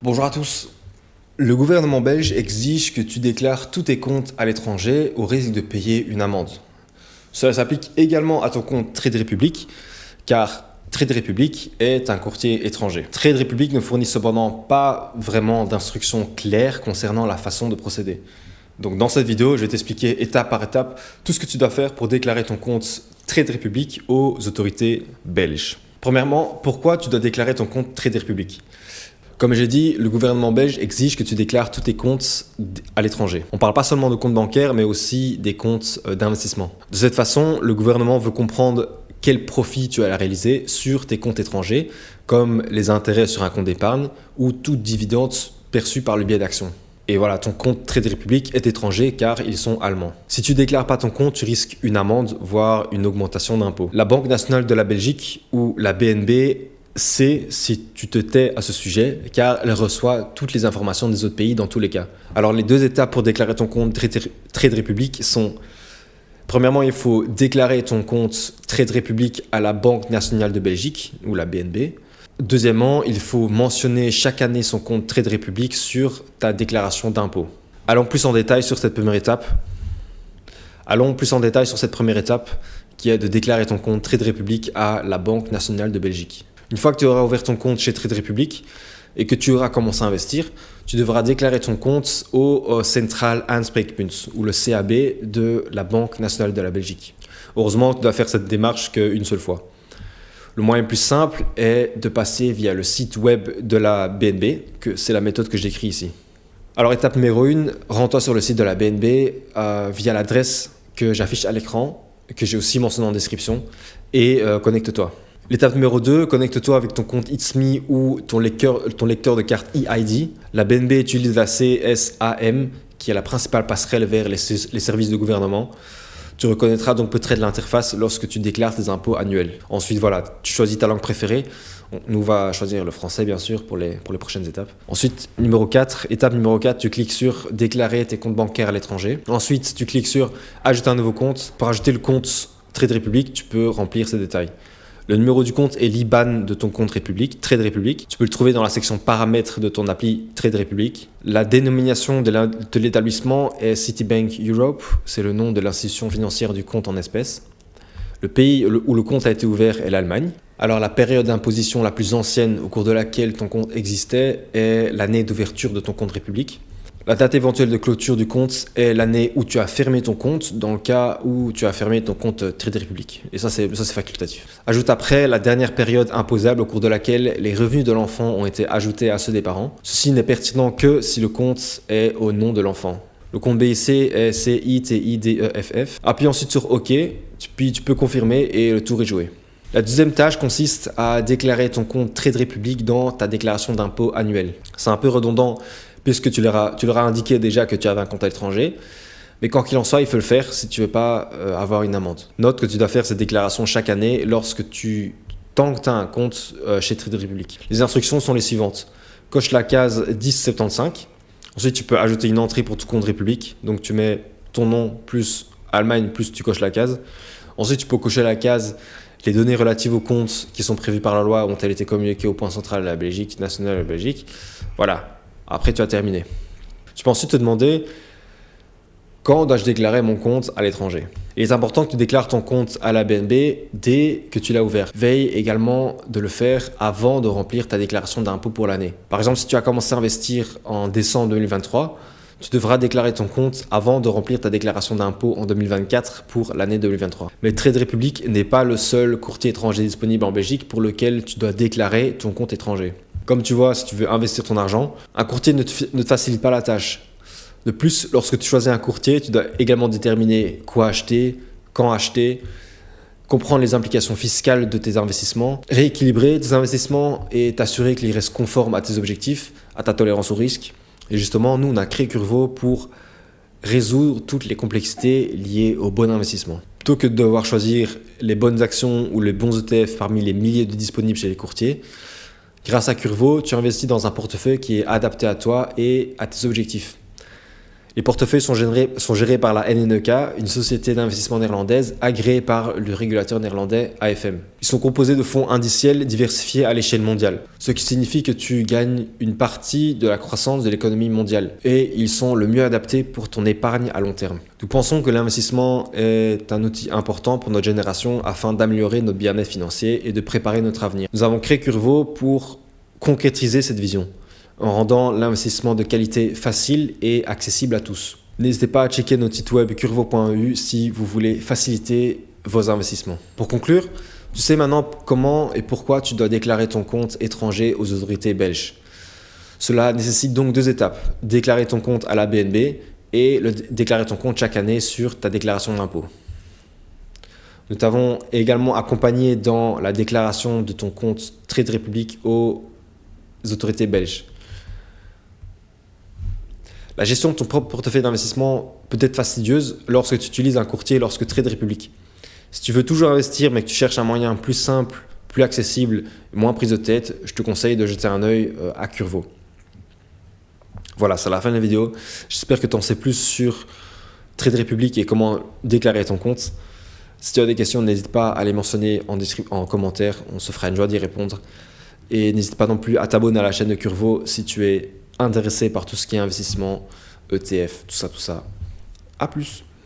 Bonjour à tous. Le gouvernement belge exige que tu déclares tous tes comptes à l'étranger au risque de payer une amende. Cela s'applique également à ton compte Trade Republic, car Trade Republic est un courtier étranger. Trade Republic ne fournit cependant pas vraiment d'instructions claires concernant la façon de procéder. Donc dans cette vidéo, je vais t'expliquer étape par étape tout ce que tu dois faire pour déclarer ton compte Trade Republic aux autorités belges. Premièrement, pourquoi tu dois déclarer ton compte Trade Republic ? Comme j'ai dit, le gouvernement belge exige que tu déclares tous tes comptes à l'étranger. On ne parle pas seulement de comptes bancaires, mais aussi des comptes d'investissement. De cette façon, le gouvernement veut comprendre quel profit tu as réalisé sur tes comptes étrangers, comme les intérêts sur un compte d'épargne ou toute dividende perçue par le biais d'actions. Et voilà, ton compte Trade Republic est étranger car ils sont allemands. Si tu ne déclares pas ton compte, tu risques une amende, voire une augmentation d'impôts. La Banque nationale de la Belgique ou la BNB sait si tu te tais à ce sujet, car elle reçoit toutes les informations des autres pays dans tous les cas. Alors les deux étapes pour déclarer ton compte Trade Republic sont: premièrement, il faut déclarer ton compte Trade Republic à la Banque nationale de Belgique, ou la BNB. Deuxièmement, il faut mentionner chaque année son compte Trade Republic sur ta déclaration d'impôt. Allons plus en détail sur cette première étape. Qui est de déclarer ton compte Trade Republic à la Banque nationale de Belgique. Une fois que tu auras ouvert ton compte chez Trade Republic et que tu auras commencé à investir, tu devras déclarer ton compte au Centraal Aanspreekpunt, ou le CAB de la Banque nationale de la Belgique. Heureusement, tu dois faire cette démarche qu'une seule fois. Le moyen le plus simple est de passer via le site web de la BNB, que c'est la méthode que je décris ici. Alors étape numéro 1, rends-toi sur le site de la BNB via l'adresse que j'affiche à l'écran, que j'ai aussi mentionné en description, et connecte-toi. L'étape numéro 2, connecte-toi avec ton compte ItsMe ou ton lecteur de carte e-ID. La BNB utilise la CSAM, qui est la principale passerelle vers les services de gouvernement. Tu reconnaîtras donc peut-être l'interface lorsque tu déclares tes impôts annuels. Ensuite, voilà, tu choisis ta langue préférée. Nous, on va choisir le français, bien sûr, pour les prochaines étapes. Ensuite, étape numéro 4, tu cliques sur « Déclarer tes comptes bancaires à l'étranger ». Ensuite, tu cliques sur « Ajouter un nouveau compte ». Pour ajouter le compte Trade Republic, tu peux remplir ces détails. Le numéro du compte est l'IBAN de ton compte Trade Republic. Tu peux le trouver dans la section paramètres de ton appli Trade Republic. La dénomination de l'établissement est Citibank Europe. C'est le nom de l'institution financière du compte en espèces. Le pays où le compte a été ouvert est l'Allemagne. Alors la période d'imposition la plus ancienne au cours de laquelle ton compte existait est l'année d'ouverture de ton compte Republic. La date éventuelle de clôture du compte est l'année où tu as fermé ton compte, dans le cas où tu as fermé ton compte Trade Republic. Et ça, c'est facultatif. Ajoute après la dernière période imposable au cours de laquelle les revenus de l'enfant ont été ajoutés à ceux des parents. Ceci n'est pertinent que si le compte est au nom de l'enfant. Le compte BIC est CITIDEFF. Appuie ensuite sur OK, puis tu peux confirmer et le tour est joué. La deuxième tâche consiste à déclarer ton compte Trade Republic dans ta déclaration d'impôt annuelle. C'est un peu redondant puisque tu leur as indiqué déjà que tu avais un compte à l'étranger. Mais quoi qu'il en soit, il faut le faire si tu ne veux pas avoir une amende. Note que tu dois faire cette déclaration chaque année tant que tu as un compte chez Trade Republic. Les instructions sont les suivantes. Coche la case 1075. Ensuite, tu peux ajouter une entrée pour ton compte Republic. Donc, tu mets ton nom plus Allemagne plus tu coches la case. Ensuite, tu peux cocher la case les données relatives au compte qui sont prévues par la loi ont-elles été communiquées au point central de la Belgique, national de la Belgique. Voilà. Après, tu as terminé. Tu peux ensuite te demander quand dois-je déclarer mon compte à l'étranger. Il est important que tu déclares ton compte à la BNB dès que tu l'as ouvert. Veille également de le faire avant de remplir ta déclaration d'impôt pour l'année. Par exemple, si tu as commencé à investir en décembre 2023, tu devras déclarer ton compte avant de remplir ta déclaration d'impôt en 2024 pour l'année 2023. Mais Trade Republic n'est pas le seul courtier étranger disponible en Belgique pour lequel tu dois déclarer ton compte étranger. Comme tu vois, si tu veux investir ton argent, un courtier ne te facilite pas la tâche. De plus, lorsque tu choisis un courtier, tu dois également déterminer quoi acheter, quand acheter, comprendre les implications fiscales de tes investissements, rééquilibrer tes investissements et t'assurer qu'ils restent conformes à tes objectifs, à ta tolérance au risque. Et justement, nous, on a créé Curvo pour résoudre toutes les complexités liées au bon investissement. Plutôt que de devoir choisir les bonnes actions ou les bons ETF parmi les milliers de disponibles chez les courtiers, grâce à Curvo, tu investis dans un portefeuille qui est adapté à toi et à tes objectifs. Les portefeuilles sont gérés par la NNEK, une société d'investissement néerlandaise agréée par le régulateur néerlandais AFM. Ils sont composés de fonds indiciels diversifiés à l'échelle mondiale, ce qui signifie que tu gagnes une partie de la croissance de l'économie mondiale et ils sont le mieux adaptés pour ton épargne à long terme. Nous pensons que l'investissement est un outil important pour notre génération afin d'améliorer notre bien-être financier et de préparer notre avenir. Nous avons créé Curvo pour concrétiser cette vision, en rendant l'investissement de qualité facile et accessible à tous. N'hésitez pas à checker notre site web curvo.eu si vous voulez faciliter vos investissements. Pour conclure, tu sais maintenant comment et pourquoi tu dois déclarer ton compte étranger aux autorités belges. Cela nécessite donc 2 étapes. Déclarer ton compte à la BNB et déclarer ton compte chaque année sur ta déclaration d'impôt. Nous t'avons également accompagné dans la déclaration de ton compte Trade Republic aux autorités belges. La gestion de ton propre portefeuille d'investissement peut être fastidieuse lorsque tu utilises un courtier lorsque Trade Republic. Si tu veux toujours investir mais que tu cherches un moyen plus simple, plus accessible, moins prise de tête, je te conseille de jeter un œil à Curvo. Voilà, c'est la fin de la vidéo. J'espère que tu en sais plus sur Trade Republic et comment déclarer ton compte. Si tu as des questions, n'hésite pas à les mentionner en commentaire. On se fera une joie d'y répondre. Et n'hésite pas non plus à t'abonner à la chaîne de Curvo si tu es intéressé par tout ce qui est investissement, ETF, tout ça. À plus.